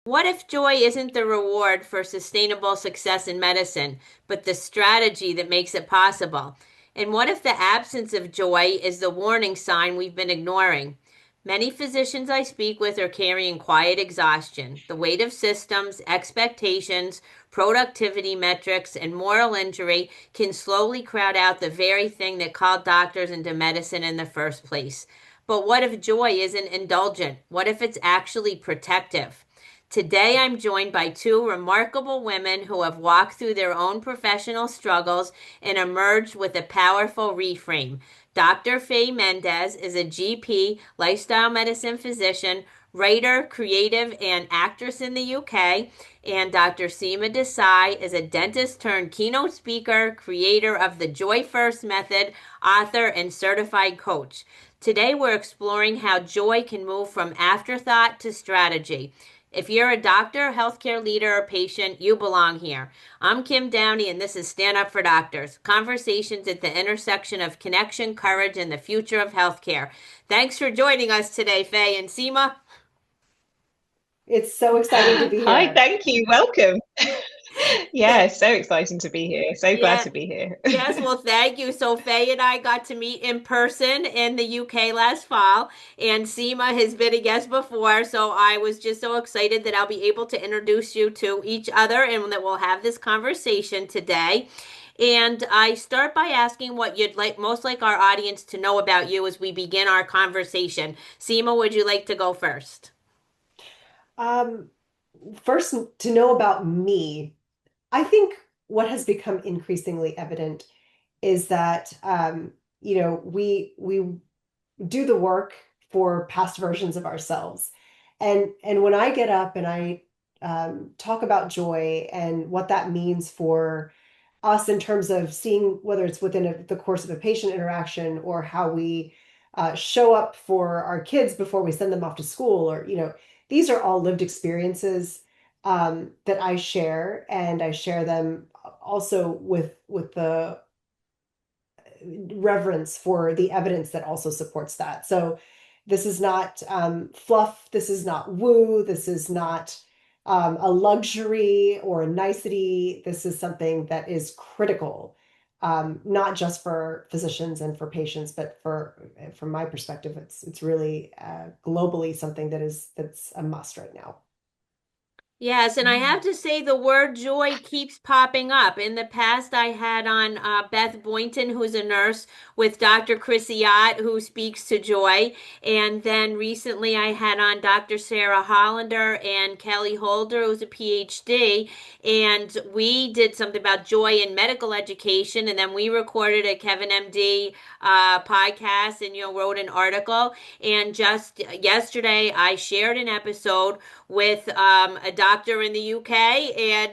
What if joy isn't the reward for sustainable success in medicine, but the strategy that makes it possible? And what if the absence of joy is the warning sign we've been ignoring? Many physicians I speak with are carrying quiet exhaustion. The weight of systems, expectations, productivity metrics, and moral injury can slowly crowd out the very thing that called doctors into medicine in the first place. But what if joy isn't indulgent? What if it's actually protective? Today, I'm joined by two remarkable women who have walked through their own professional struggles and emerged with a powerful reframe. Dr. Fey Mendes is a GP, lifestyle medicine physician, writer, creative, and actress in the UK. And Dr. Seema Desai is a dentist turned keynote speaker, creator of the Joy First Method, author, and certified coach. Today, we're exploring how joy can move from afterthought to strategy. If you're a doctor, healthcare leader, or patient, you belong here. I'm Kim Downey, and this is Stand Up for Doctors Conversations at the intersection of connection, courage, and the future of healthcare. Thanks for joining us today, Faye and Seema. It's so exciting to be Hi, here. thank you. Welcome. Th- Yeah, so exciting to be here. So glad yeah, to be here. yes, well, thank you. So, Faye and I got to meet in person in the UK last fall, and Seema has been a guest before. So, I was just so excited that I'll be able to introduce you to each other and that we'll have this conversation today. And I start by asking what you'd like most like our audience to know about you as we begin our conversation. Seema, would you like to go first? Um, First, to know about me, I think what has become increasingly evident is that we do the work for past versions of ourselves, and when I get up and I talk about joy and what that means for us in terms of seeing whether it's within the course of a patient interaction or how we show up for our kids before we send them off to school, or these are all lived experiences that I share, and I share them also with the reverence for the evidence that also supports that. So this is not fluff. This is not woo. This is not a luxury or a nicety. This is something that is critical, not just for physicians and for patients, but from my perspective, it's really globally something that's a must right now. Yes, and I have to say the word joy keeps popping up. In the past, I had on Beth Boynton, who's a nurse, with Dr. Chrissy Yott, who speaks to joy. And then recently, I had on Dr. Sarah Hollander and Kelly Holder, who's a PhD. And we did something about joy in medical education. And then we recorded a Kevin MD podcast and, wrote an article. And just yesterday, I shared an episode with a doctor in the UK and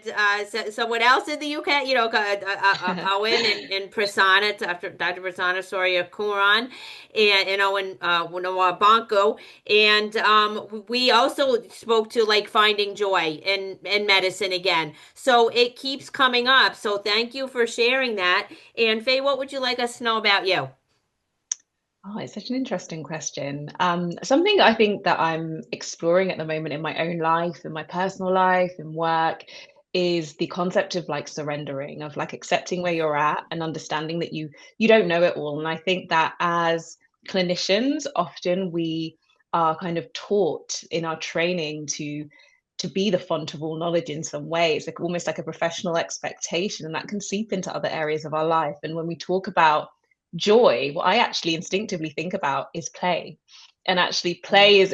someone else in the UK, Owen and Prasanna, Dr. Prasanna Soria Kuran, and Owen Bonko. And we also spoke to like finding joy in medicine again. So it keeps coming up. So thank you for sharing that. And Faye, what would you like us to know about you? Oh, it's such an interesting question. Something I think that I'm exploring at the moment in my own life, in my personal life, in work, is the concept of like surrendering, of like accepting where you're at and understanding that you don't know it all. And I think that as clinicians, often we are kind of taught in our training to be the font of all knowledge in some way. It's like almost like a professional expectation, and that can seep into other areas of our life. And when we talk about joy, what I actually instinctively think about is play. And actually play is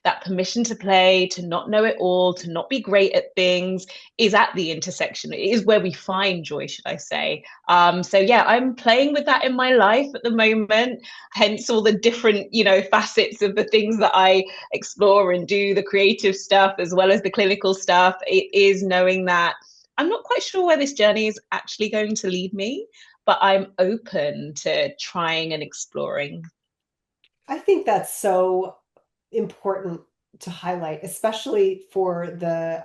that permission to play, to not know it all, to not be great at things, is at the intersection. It is where we find joy, should I say. So yeah, I'm playing with that in my life at the moment, hence all the different facets of the things that I explore and do, the creative stuff as well as the clinical stuff. It is knowing that I'm not quite sure where this journey is actually going to lead me, but I'm open to trying and exploring. I think that's so important to highlight, especially for the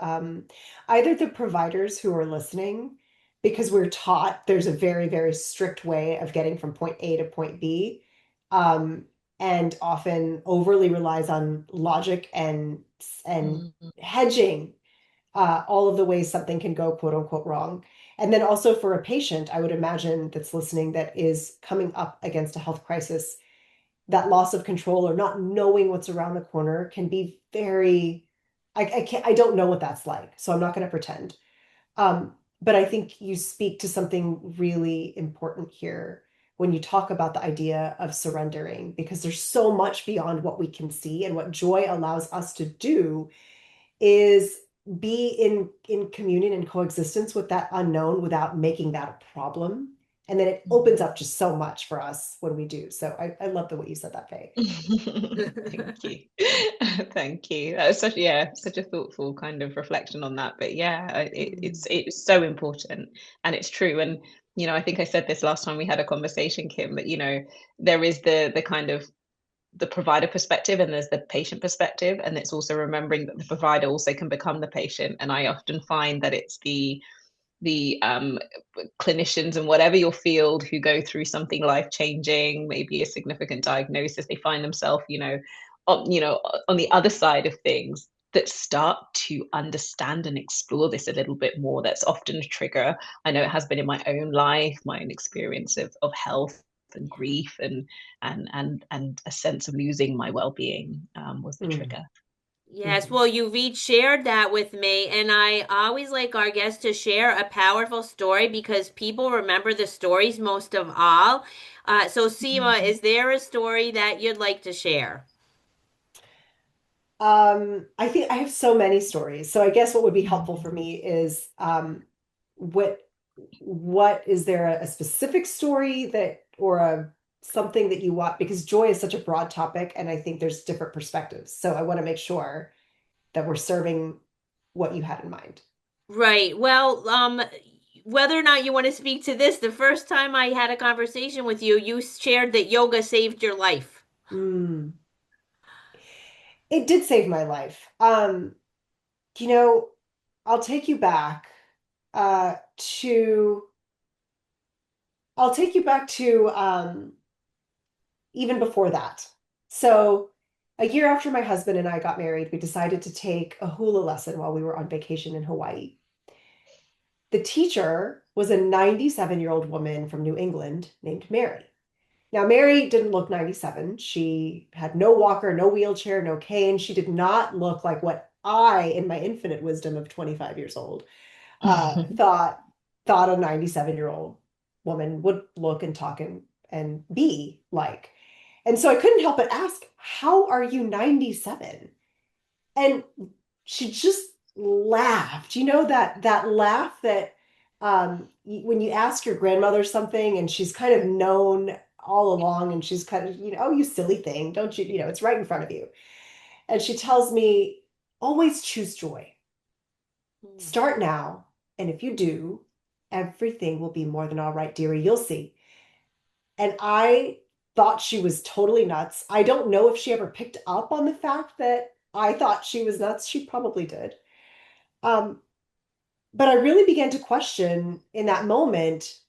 either the providers who are listening, because we're taught there's a very, very strict way of getting from point A to point B. Um, and often overly relies on logic and Mm. hedging all of the ways something can go quote unquote wrong. And then also for a patient, I would imagine that's listening that is coming up against a health crisis, that loss of control or not knowing what's around the corner can be very, I can't, I don't know what that's like, so I'm not going to pretend. But I think you speak to something really important here when you talk about the idea of surrendering, because there's so much beyond what we can see, and what joy allows us to do is be in communion and coexistence with that unknown without making that a problem. And then it opens Mm. up just so much for us when we do. So I love the way you said that, Faye. Thank you. Thank you. That was such, yeah, such a thoughtful kind of reflection on that. But yeah, it's so important, and it's true. And I think I said this last time we had a conversation, Kim, that there is the kind of the provider perspective and there's the patient perspective, and it's also remembering that the provider also can become the patient. And I often find that it's the clinicians in whatever your field who go through something life changing, maybe a significant diagnosis, they find themselves, on the other side of things, that start to understand and explore this a little bit more. That's often a trigger. I know it has been in my own life, my own experience of health and grief and a sense of losing my well-being was the Mm, trigger. Yes, mhm. well, you've each shared that with me, and I always like our guests to share a powerful story because people remember the stories most of all. So, Seema, is there a story that you'd like to share? I think I have so many stories. So I guess what would be helpful for me is what what is there a specific story that or a something that you want, because joy is such a broad topic and I think there's different perspectives. So I want to make sure that we're serving what you had in mind. Right. Well, whether or not you want to speak to this, the first time I had a conversation with you, you shared that yoga saved your life. Mm. It did save my life. You know, I'll take you back to I'll take you back to even before that. So, a year after my husband and I got married, we decided to take a hula lesson while we were on vacation in Hawaii. The teacher was a 97-year-old woman from New England named Mary. Now, Mary didn't look 97. She had no walker, no wheelchair, no cane. She did not look like what I, in my infinite wisdom of 25 years old, uh, thought thought a 97-year-old woman would look and talk and be like. And so I couldn't help but ask, "How are you 97?" And she just laughed. You know that laugh that when you ask your grandmother something and she's kind of known all along and she's kind of, oh, you silly thing, don't you, it's right in front of you. And she tells me, always choose joy. Hmm. Start now, and if you do, everything will be more than all right, dearie. You'll see. And I thought she was totally nuts. I don't know if she ever picked up on the fact that I thought she was nuts. She probably did. Um, but I really began to question in that moment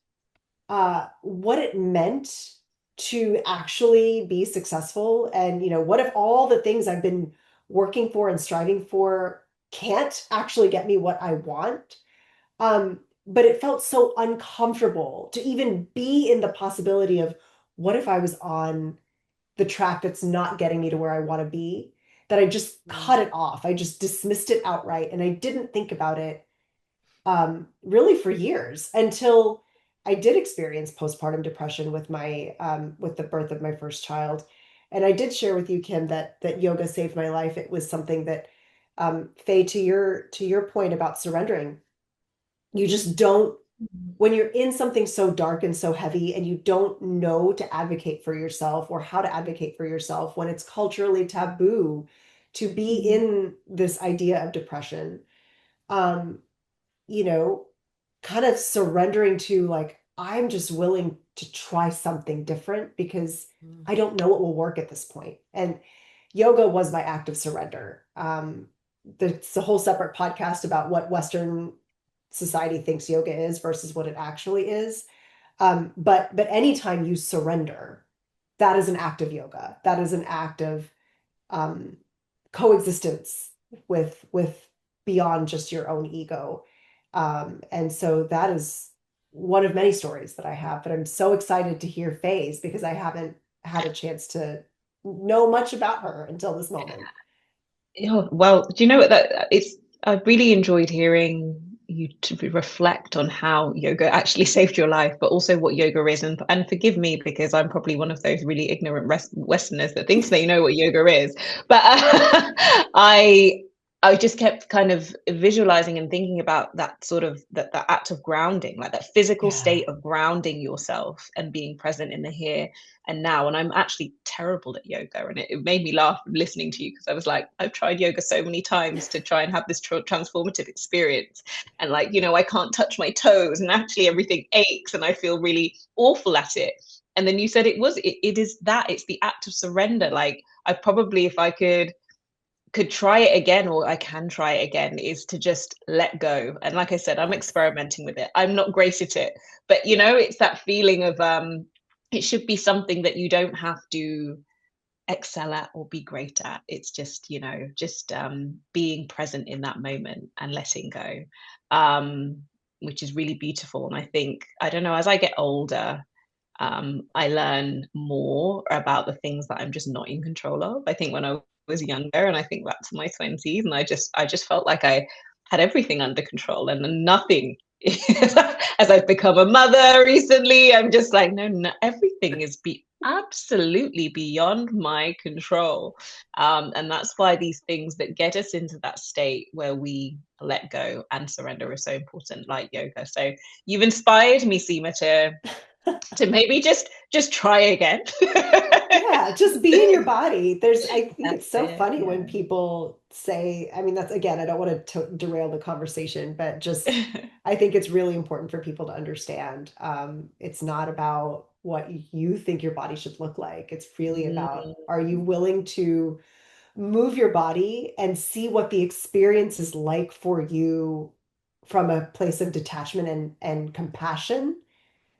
what it meant to actually be successful. And, what if all the things I've been working for and striving for can't actually get me what I want? But it felt so uncomfortable to even be in the possibility of what if I was on the track that's not getting me to where I want to be, that I just cut it off. I just dismissed it outright and I didn't think about it really for years until I did experience postpartum depression with my with the birth of my first child. And I did share with you, Kim, that yoga saved my life. It was something that Faye, to your point about surrendering, you just don't, when you're in something so dark and so heavy and you don't know to advocate for yourself or how to advocate for yourself, when it's culturally taboo to be in this idea of depression, um, you know, kind of surrendering to like, I'm just willing to try something different because I don't know what will work at this point. And yoga was my act of surrender. It's a whole separate podcast about what Western society thinks yoga is versus what it actually is. But anytime you surrender, that is an act of yoga. That is an act of um, coexistence with beyond just your own ego. And so that is one of many stories that I have, but I'm so excited to hear Faye's because I haven't had a chance to know much about her until this moment. Oh, well, do you know what I really enjoyed hearing you to reflect on how yoga actually saved your life, but also what yoga is. And forgive me because I'm probably one of those really ignorant Westerners that thinks they know what yoga is. But I I just kept kind of visualizing and thinking about that sort of that act of grounding, like that physical Yeah. state of grounding yourself and being present in the here and now. And I'm actually terrible at yoga, and it made me laugh listening to you because I was like, I've tried yoga so many times to try and have this transformative experience, and like, I can't touch my toes, and actually everything aches, and I feel really awful at it. And then you said it is that it's the act of surrender. Like, I probably, if I could try it again, or I can try it again, is to just let go. And like I said, I'm Yes. experimenting with it. I'm not great at it, but Yeah. it's that feeling of it should be something that you don't have to excel at or be great at. It's just, just being present in that moment and letting go, which is really beautiful. And I think, I don't know, as I get older, I learn more about the things that I'm just not in control of. I think when I was younger, and I think back to my 20s, and I just felt like I had everything under control, and nothing. As I've become a mother recently, I'm just like, no, no, everything is absolutely beyond my control. And that's why these things that get us into that state where we let go and surrender are so important, like yoga. So you've inspired me, Seema, to maybe just try again. Yeah, just be in your body. I think it's That's so it. funny when Yeah. people say, I mean, that's again, I don't want to derail the conversation, but just, I think it's really important for people to understand. It's not about what you think your body should look like. It's really about, are you Mm. willing to move your body and see what the experience is like for you from a place of detachment and compassion?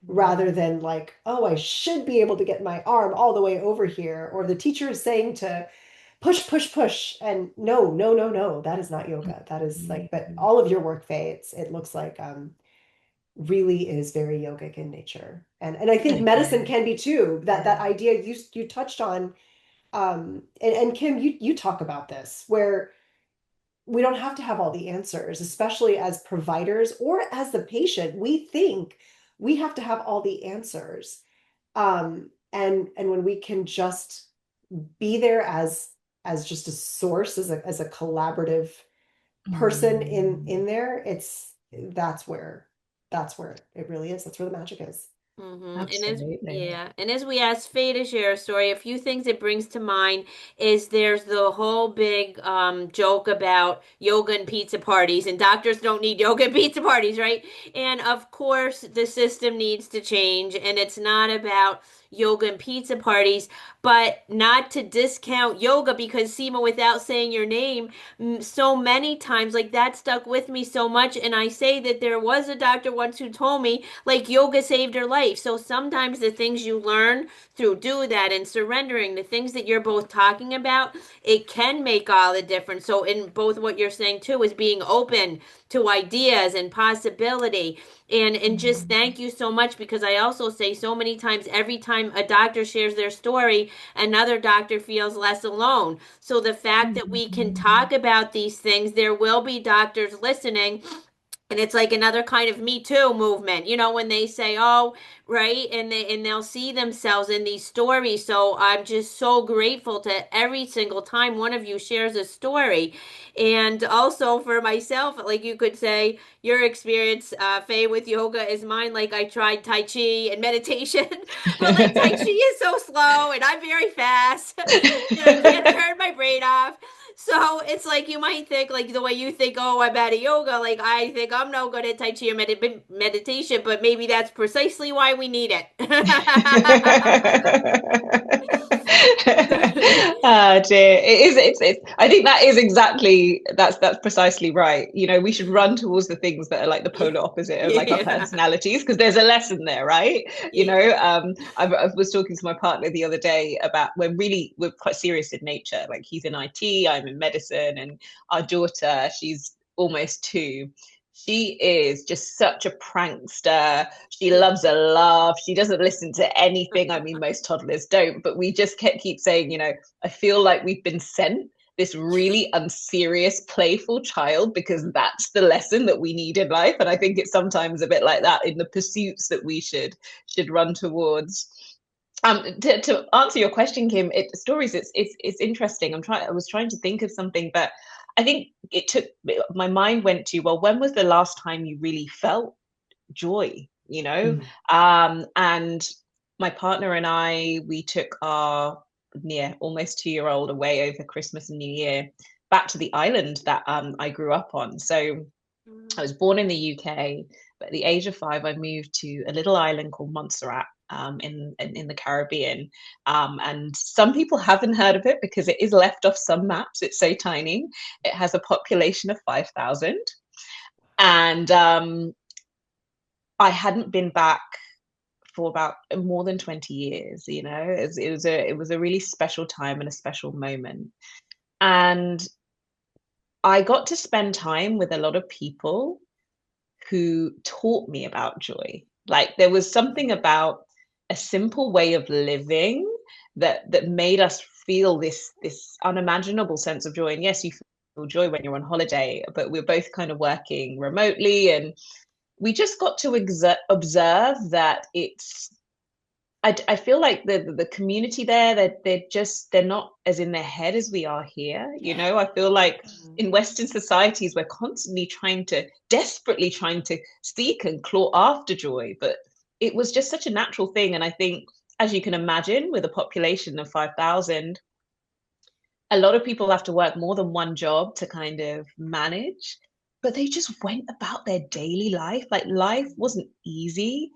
Rather Mm. than like, oh, I should be able to get my arm all the way over here, or the teacher is saying to push, push, push. And no, no, no, no, that is not yoga. That is like, but Mm. all of your work, Faye, it looks like really is very yogic in nature. And I think medicine Okay. can be too. That Yeah. idea you touched on, and Kim, you talk about this, where we don't have to have all the answers, especially as providers or as the patient. We think we have to have all the answers. And when we can just be there as just a source, as a collaborative person in Mm. there, that's where it really is. That's where the magic is. Absolutely. And as we ask Faye to share a story, a few things it brings to mind is there's the whole big joke about yoga and pizza parties, and doctors don't need yoga and pizza parties, right? And of course, the system needs to change, and it's not about yoga and pizza parties, but not to discount yoga because Seema, without saying your name, so many times, like that stuck with me so much. And I say that there was a doctor once who told me, like, yoga saved her life. So sometimes the things you learn through do that and surrendering, the things that you're both talking about, it can make all the difference. So, in both what you're saying too is being open to ideas and possibility. And just Mm. thank you so much because I also say so many times every time a doctor shares their story, another doctor feels less alone. So the fact that we can Mm. talk about these things, there will be doctors listening, and it's like another kind of Me Too movement, when they say, "Oh, right," and they'll see themselves in these stories. So I'm just so grateful to every single time one of you shares a story, and also for myself, like you could say, your experience, Faye, with yoga is mine. Like I tried Tai Chi and meditation, but like Tai Chi is so slow, and I'm very fast, and I can't turn my brain off. So it's like you might think like the way you think, oh, I'm bad at yoga. Like I think I'm no good at Tai Chi or meditation, but maybe that's precisely why we need it. Ah, dear. It is, I think that is exactly, that's precisely right. You know, we should run towards the things that are like the polar opposite of like our Yeah. personalities, because there's a lesson there, right? You Yeah. know, I was talking to my partner the other day about, we're quite serious in nature. Like he's in IT, I'm in medicine, and our daughter, she's almost 2. She is just such a prankster. She loves a laugh. She doesn't listen to anything. I mean, most toddlers don't, but we just keep saying, you know, I feel like we've been sent this really unserious, playful child because that's the lesson that we need in life. And I think it's sometimes a bit like that in the pursuits that we should run towards. To answer your question, Kim, stories. It's interesting. I was trying to think of something, but I think my mind went to, well, when was the last time you really felt joy, you know? Mm. And my partner and I, we took our almost 2-year-old away over Christmas and New Year back to the island that I grew up on. So I was born in the UK, but at the age of 5, I moved to a little island called Montserrat. In the Caribbean, and some people haven't heard of it because it is left off some maps. It's so tiny. It has a population of 5,000, and I hadn't been back for about more than 20 years. You know, it was a really special time and a special moment. And I got to spend time with a lot of people who taught me about joy. Like there was something about a simple way of living that made us feel this unimaginable sense of joy. And yes, you feel joy when you're on holiday, but we're both kind of working remotely, and we just got to observe that I feel like the community there, that they're not as in their head as we are here. You know, I feel like in Western societies we're constantly desperately trying to seek and claw after joy, but it was just such a natural thing. And I think, as you can imagine, with a population of 5,000, a lot of people have to work more than one job to kind of manage, but they just went about their daily life. Like life wasn't easy,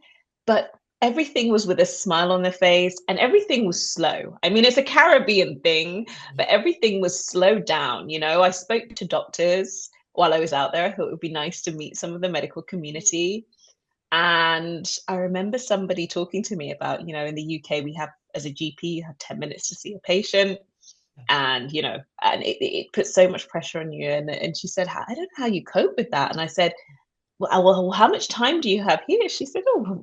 but everything was with a smile on their face, and everything was slow. I mean, it's a Caribbean thing, but everything was slowed down. You know, I spoke to doctors while I was out there. I thought it would be nice to meet some of the medical community. And I remember somebody talking to me about, you know, in the UK, we have, as a GP, you have 10 minutes to see a patient. And, you know, and it puts so much pressure on you. And she said, I don't know how you cope with that. And I said, well, how much time do you have here? She said, oh, well,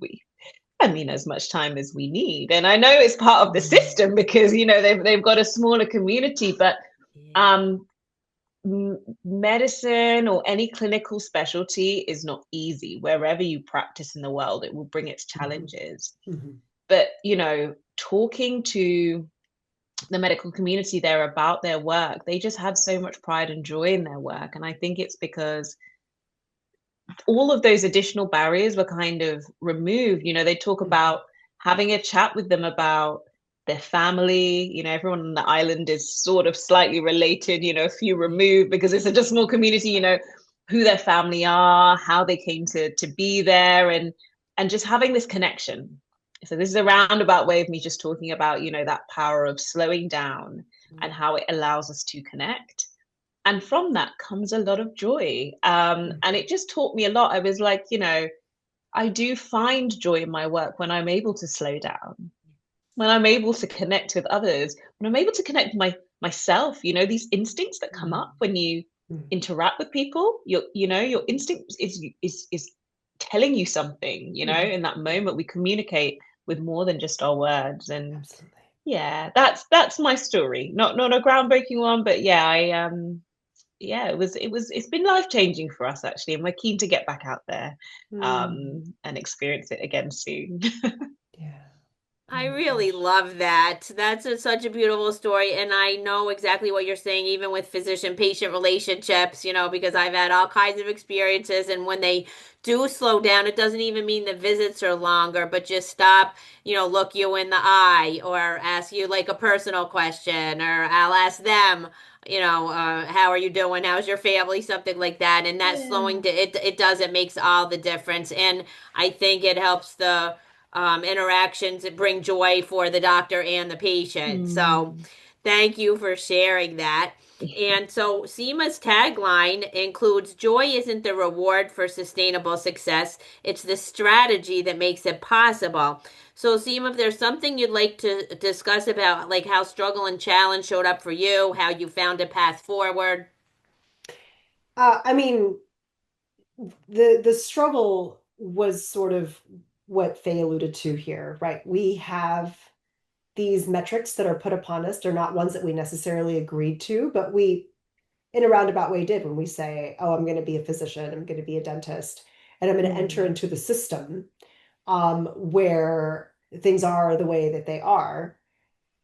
I mean, as much time as we need. And I know it's part of the system because, you know, they've got a smaller community, but um, medicine or any clinical specialty is not easy. Wherever you practice in the world, it will bring its challenges. Mm-hmm. But, you know, talking to the medical community there about their work, they just had so much pride and joy in their work. And I think it's because all of those additional barriers were kind of removed. You know, they talk about having a chat with them about their family. You know, everyone on the island is sort of slightly related, you know, a few removed because it's such a small community, you know, who their family are, how they came to be there, and just having this connection. So this is a roundabout way of me just talking about, you know, that power of slowing down and how it allows us to connect. And from that comes a lot of joy. And it just taught me a lot. I was like, you know, I do find joy in my work when I'm able to slow down, when I'm able to connect with others, when I'm able to connect with myself, you know, these instincts that come up when you interact with people, you know, your instinct is telling you something, you know, in that moment we communicate with more than just our words. And Absolutely. yeah, that's my story. Not a groundbreaking one, but yeah, yeah, it's been life-changing for us actually, and we're keen to get back out there and experience it again soon. Yeah. Oh I my really gosh. love that. That's such a beautiful story. And I know exactly what you're saying, even with physician-patient relationships, you know, because I've had all kinds of experiences. And when they do slow down, it doesn't even mean the visits are longer, but just stop, you know, look you in the eye or ask you like a personal question, or I'll ask them, you know, how are you doing? How's your family? Something like that. And that Yeah. slowing, it does, it makes all the difference. And I think it helps the interactions that bring joy for the doctor and the patient. So Mm. Thank you for sharing that. And so Seema's tagline includes joy isn't the reward for sustainable success, it's the strategy that makes it possible. So Seema, if there's something you'd like to discuss about like how struggle and challenge showed up for you, how you found a path forward. I mean, the struggle was sort of what Faye alluded to here, right? We have these metrics that are put upon us. They're not ones that we necessarily agreed to, but we, in a roundabout way, did when we say, oh, I'm going to be a physician, I'm going to be a dentist, and I'm going to enter Mm. into the system where things are the way that they are.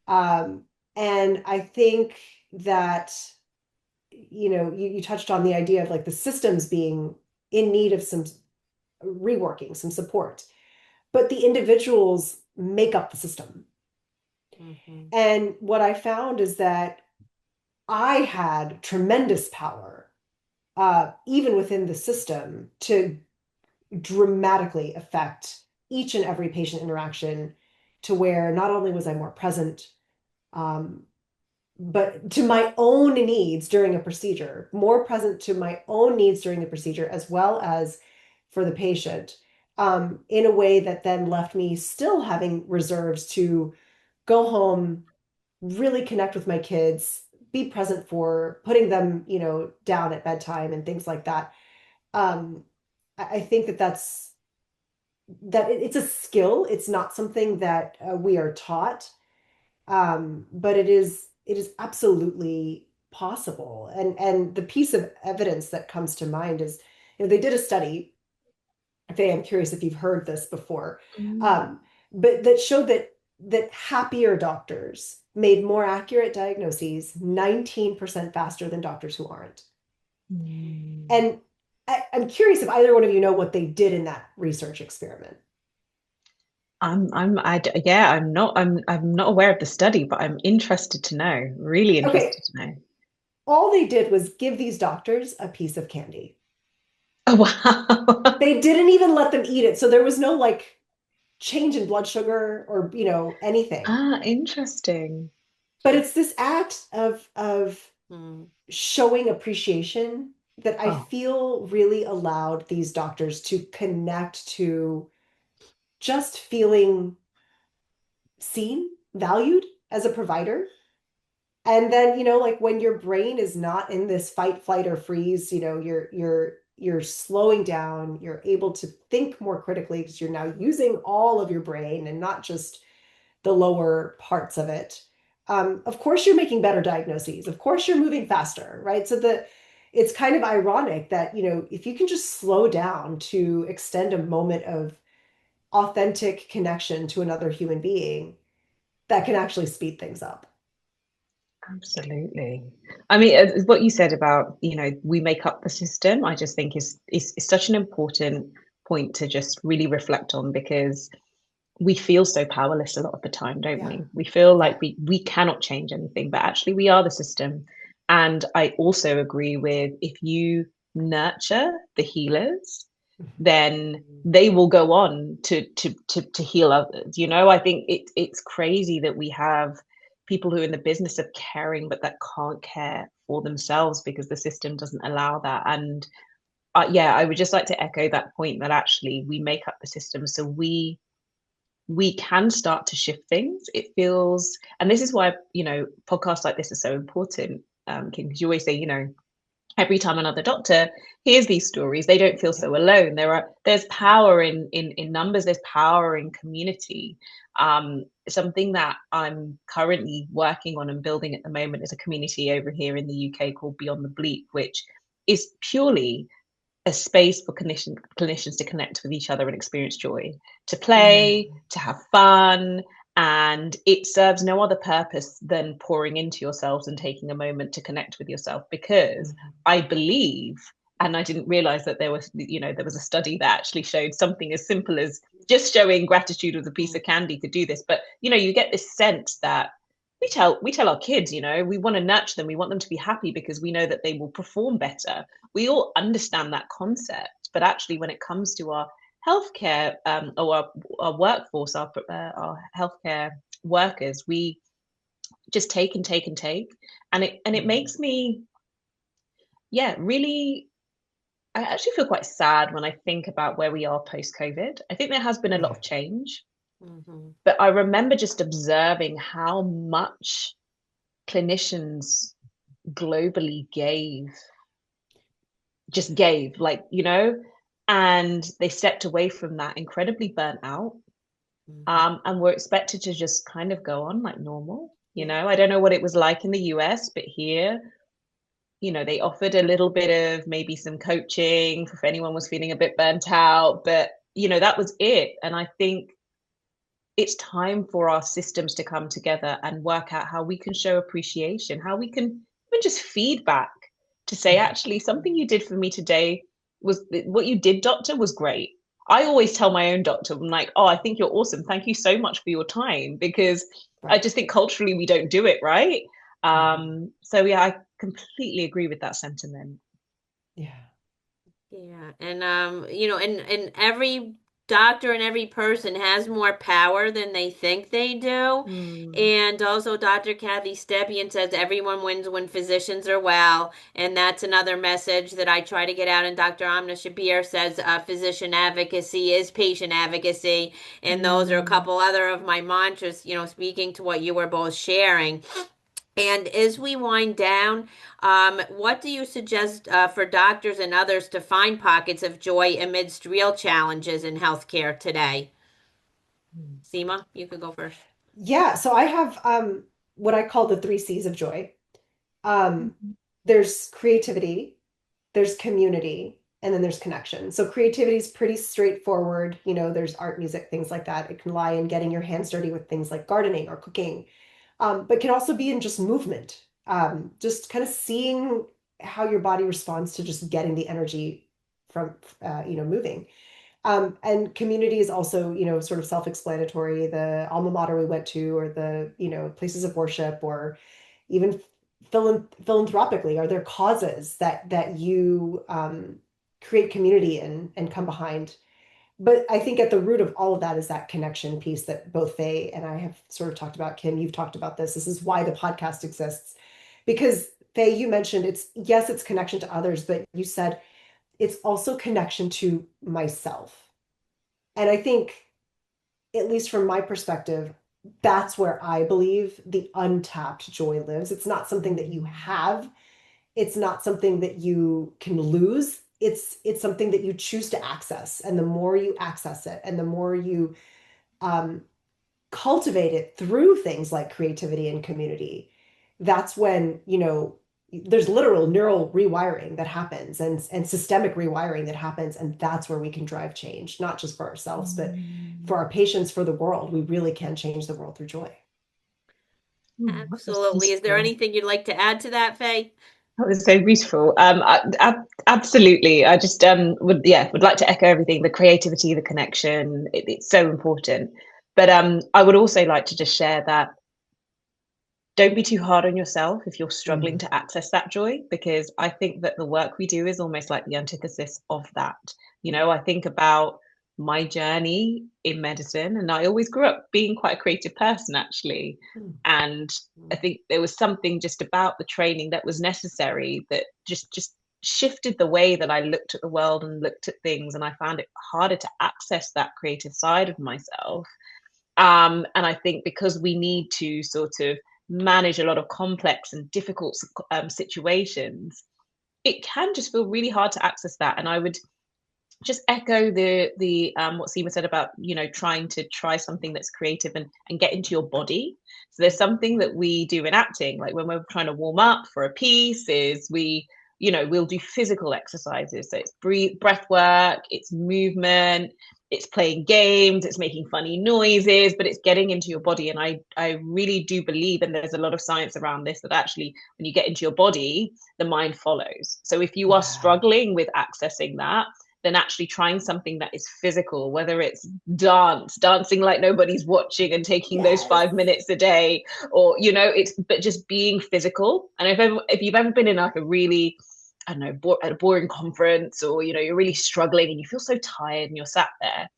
Um, and I think that, you touched on the idea of like the systems being in need of some reworking, some support, but the individuals make up the system. Mhm. And what I found is that I had tremendous power, even within the system, to dramatically affect each and every patient interaction to where not only was I more present, um, but to my own needs during a procedure, more present to my own needs during the procedure, as well as for the patient, in a way that then left me still having reserves to go home, really connect with my kids, be present for putting them, down at bedtime and things like that. Um, I think that it's a skill. It's not something that we are taught, but it is absolutely possible. And the piece of evidence that comes to mind is, they did a study. Faye, I'm curious if you've heard this before, Mm. um, but that showed that happier doctors made more accurate diagnoses 19% faster than doctors who aren't. Mm. And I'm curious if either one of you know what they did in that research experiment. Yeah, I'm not aware of the study, but I'm interested to know, really Okay, interested to know. all they did was give these doctors a piece of candy. Oh, wow. They didn't even let them eat it. So there was no like change in blood sugar or, anything. Ah, interesting. But it's this act of Mm. showing appreciation that I Oh, feel really allowed these doctors to connect to just feeling seen, valued as a provider. And then, like when your brain is not in this fight, flight, or freeze, you're slowing down, you're able to think more critically because you're now using all of your brain and not just the lower parts of it. Of course, you're making better diagnoses. Of course, you're moving faster, right? So it's kind of ironic that, if you can just slow down to extend a moment of authentic connection to another human being, that can actually speed things up. absolutely. I mean, what you said about, we make up the system, I just think is such an important point to just really reflect on because we feel so powerless a lot of the time, don't Yeah, we? We feel yeah. like we cannot change anything, but actually we are the system. And I also agree with if you nurture the healers, then they will go on to heal others. I think it's crazy that we have people who are in the business of caring, but that can't care for themselves because the system doesn't allow that. And yeah, I would just like to echo that point that actually we make up the system so we can start to shift things. It feels, and this is why, podcasts like this are so important, Kim, because you always say, every time another doctor hears these stories, they don't feel Yeah. so alone. There's power in numbers, there's power in community. Something that I'm currently working on and building at the moment is a community over here in the UK called Beyond the Bleep, which is purely a space for clinicians to connect with each other and experience joy, to play, Mm. to have fun. And it serves no other purpose than pouring into yourselves and taking a moment to connect with yourself. Because Mhm. I believe, and I didn't realize that there was a study that actually showed something as simple as just showing gratitude with a piece of candy could do this. But, you get this sense that we tell our kids, we want to nurture them, we want them to be happy because we know that they will perform better. We all understand that concept, but actually when it comes to our healthcare, or our workforce, our healthcare workers, we just take and take and take. And it makes me, yeah, really, I actually feel quite sad when I think about where we are post-COVID. I think there has been a lot Yeah. of change, Hmm. but I remember just observing how much clinicians globally gave, like, and they stepped away from that incredibly burnt out. Hmm. And were expected to just kind of go on like normal. Yeah. I don't know what it was like in the US, but here, they offered a little bit of maybe some coaching if anyone was feeling a bit burnt out, but that was it. And I think it's time for our systems to come together and work out how we can show appreciation, how we can even just feedback to say, Mhm. actually, something you did for me today was what you did, doctor, was great. I always tell my own doctor, I'm like, oh, I think you're awesome. Thank you so much for your time, because I Right. just think culturally we don't do it right. Mhm. So yeah, I completely agree with that sentiment. Yeah. Yeah, and and every doctor and every person has more power than they think they do. Mm. And also Dr. Kathy Stepien says everyone wins when physicians are well, and that's another message that I try to get out. And Dr. Amna Shabir says physician advocacy is patient advocacy, and those are a Mm. couple other of my mantras, speaking to what you were both sharing. And as we wind down, what do you suggest for doctors and others to find pockets of joy amidst real challenges in healthcare today? Seema, you could go first. Yeah. So I have what I call the three C's of joy. Um, Mhm. there's creativity, there's community, and then there's connection. So creativity is pretty straightforward. There's art, music, things like that. It can lie in getting your hands dirty with things like gardening or cooking, but can also be in just movement, just kind of seeing how your body responds to just getting the energy from, moving. And community is also, sort of self-explanatory. The alma mater we went to, or the, places of worship, or even philanthropically, are there causes that you create community in and come behind? But I think at the root of all of that is that connection piece that both Faye and I have sort of talked about. Kim, you've talked about this. This is why the podcast exists. Because Faye, you mentioned it's, yes, it's connection to others, but you said it's also connection to myself. And I think, at least from my perspective, that's where I believe the untapped joy lives. It's not something that you Mm. have. It's not something that you can lose. It's something that you choose to access. And the more you access it, and the more you um, cultivate it through things like creativity and community, that's when, there's literal neural rewiring that happens, and systemic rewiring that happens. And that's where we can drive change, not just for ourselves, but for Mm. our patients, for the world. We really can change the world through joy. That was Absolutely. Is there beautiful. anything you'd like to add to that, Faye? That was so beautiful. Absolutely. I just would like to echo everything. The creativity, the connection, it's so important. But I would also like to just share that don't be too hard on yourself if you're struggling Mm, to access that joy, because I think that the work we do is almost like the antithesis of that. I think about my journey in medicine, and I always grew up being quite a creative person, actually. mm, And I think there was something just about the training that was necessary that just shifted the way that I looked at the world and looked at things, and I found it harder to access that creative side of myself. And I think because we need to sort of manage a lot of complex and difficult situations, it can just feel really hard to access that. And I would just echo the what Seema said about trying to try something that's creative and get into your body. So there's something that we do in acting, like when we're trying to warm up for a piece, is we'll do physical exercises. So it's breath work, it's movement, it's playing games, it's making funny noises, but it's getting into your body. And I really do believe, and there's a lot of science around this, that actually when you get into your body, the mind follows. So if you are yeah. struggling with accessing that, then actually trying something that is physical, whether it's dancing like nobody's watching and taking those Yes. 5 minutes a day, or it's but just being physical. And if you've ever been in like a really, I don't know, at a boring conference, or you're really struggling and you feel so tired and you're sat there,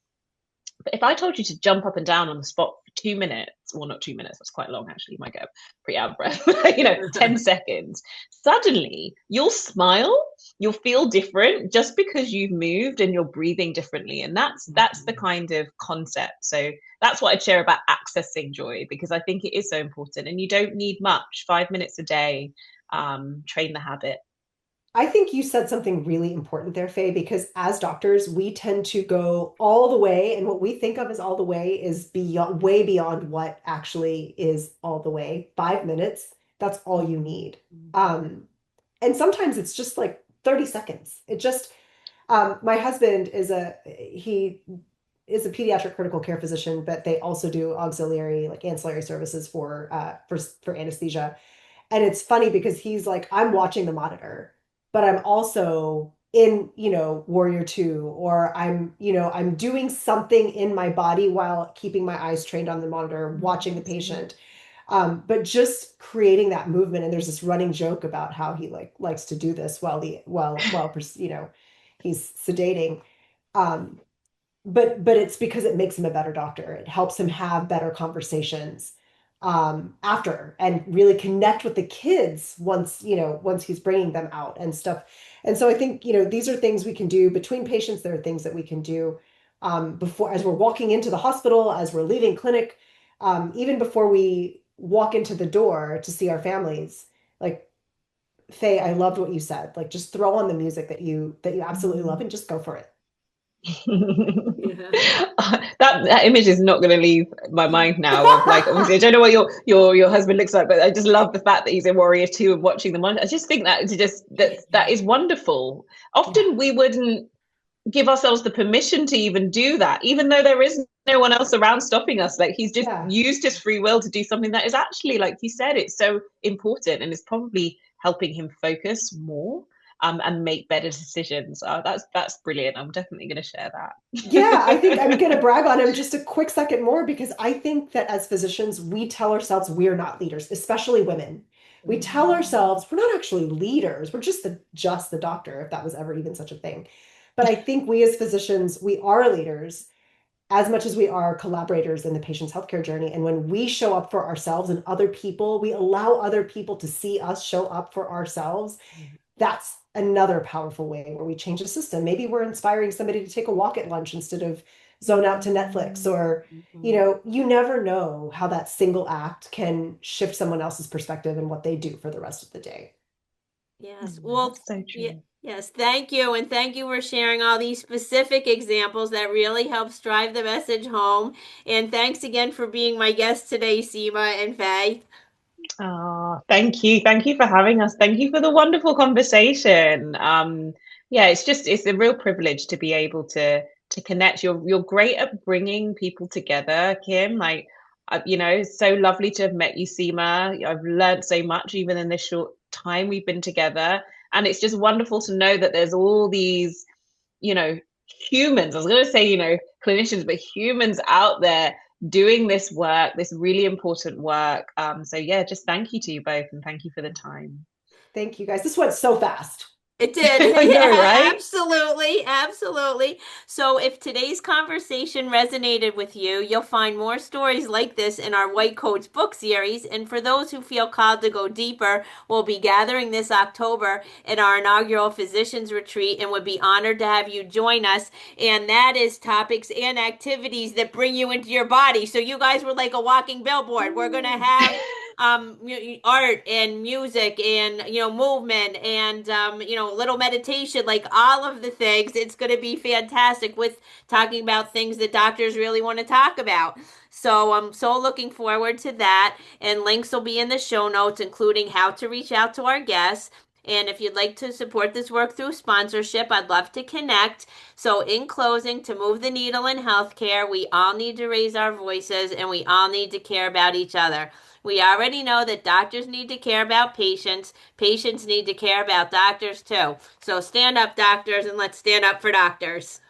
But if I told you to jump up and down on the spot for 2 minutes, well, not 2 minutes, that's quite long actually, you might get pretty out of breath, 10 seconds, suddenly you'll smile, you'll feel different just because you've moved and you're breathing differently. And that's the kind of concept. So that's what I'd share about accessing joy, because I think it is so important. And you don't need much, 5 minutes a day, train the habit. I think you said something really important there, Faye, because as doctors, we tend to go all the way, and what we think of as all the way is beyond, way beyond what actually is all the way. 5 minutes, that's all you need. And sometimes it's just like 30 seconds. It just, my husband he is a pediatric critical care physician, but they also do auxiliary, like ancillary services for anesthesia. And it's funny because he's like, I'm watching the monitor, but I'm also in, Warrior Two, or I'm doing something in my body while keeping my eyes trained on the monitor, watching the patient. But just creating that movement, and there's this running joke about how he likes to do this while he's sedating. Um, but it's because it makes him a better doctor. It helps him have better conversations after, and really connect with the kids once he's bringing them out and stuff. And so I think, these are things we can do between patients. There are things that we can do before, as we're walking into the hospital, as we're leaving clinic, even before we walk into the door to see our families. Like, Faye, I loved what you said. Like, just throw on the music that you absolutely love and just go for it. Yeah. That image is not going to leave my mind now. Of like, obviously, I don't know what your husband looks like, but I just love the fact that he's a warrior too and watching the monitor. I just think that is wonderful. Yeah. Often we wouldn't give ourselves the permission to even do that, even though there is no one else around stopping us. Like, he's just Yeah. used his free will to do something that is actually, like you said, it's so important, and it's probably helping him focus more, and make better decisions. That's brilliant. I'm definitely going to share Yeah, I think I'm going to that. brag on him just a quick second more, because I think that as physicians, we tell ourselves we're not leaders, especially women. We tell ourselves we're not actually leaders. We're just the doctor, if that was ever even such a thing. But I think we as physicians, we are leaders as much as we are collaborators in the patient's healthcare journey. And when we show up for ourselves and other people, we allow other people to see us show up for ourselves. That's another powerful way where we change the system. Maybe we're inspiring somebody to take a walk at lunch instead of zone out to Netflix, or, you never know how that single act can shift someone else's perspective and what they do for the rest of the day. Yes. Well, That's so yeah, true. yes. Thank you. And thank you for sharing all these specific examples that really helps drive the message home. And thanks again for being my guest today, Seema and Faye. Oh, thank you. Thank you for having us. Thank you for the wonderful conversation. Yeah, it's a real privilege to be able to connect. You're great at bringing people together, Kim. Like, it's so lovely to have met you, Seema. I've learned so much even in this short time we've been together, and it's just wonderful to know that there's all these, you know, humans. I was going to say, clinicians, but humans out there doing this work, this really important work. So yeah, just thank you to you both, and thank you for the time. Thank you guys. This went so fast. It did. I know, Yeah, right? absolutely. Absolutely. So, if today's conversation resonated with you, you'll find more stories like this in our White Coats book series. And for those who feel called to go deeper, we'll be gathering this October in our inaugural physicians retreat and would be honored to have you join us. And that is topics and activities that bring you into your body. So, you guys were like a walking billboard. We're going to have art and music and movement and little meditation, like all of the things. It's going to be fantastic with talking about things that doctors really want to talk about. So I'm so looking forward to that, and links will be in the show notes, including how to reach out to our guests. And if you'd like to support this work through sponsorship, I'd love to connect. So, in closing, to move the needle in healthcare, we all need to raise our voices and we all need to care about each other. We already know that doctors need to care about patients. Patients need to care about doctors too. So stand up, doctors, and let's stand up for doctors.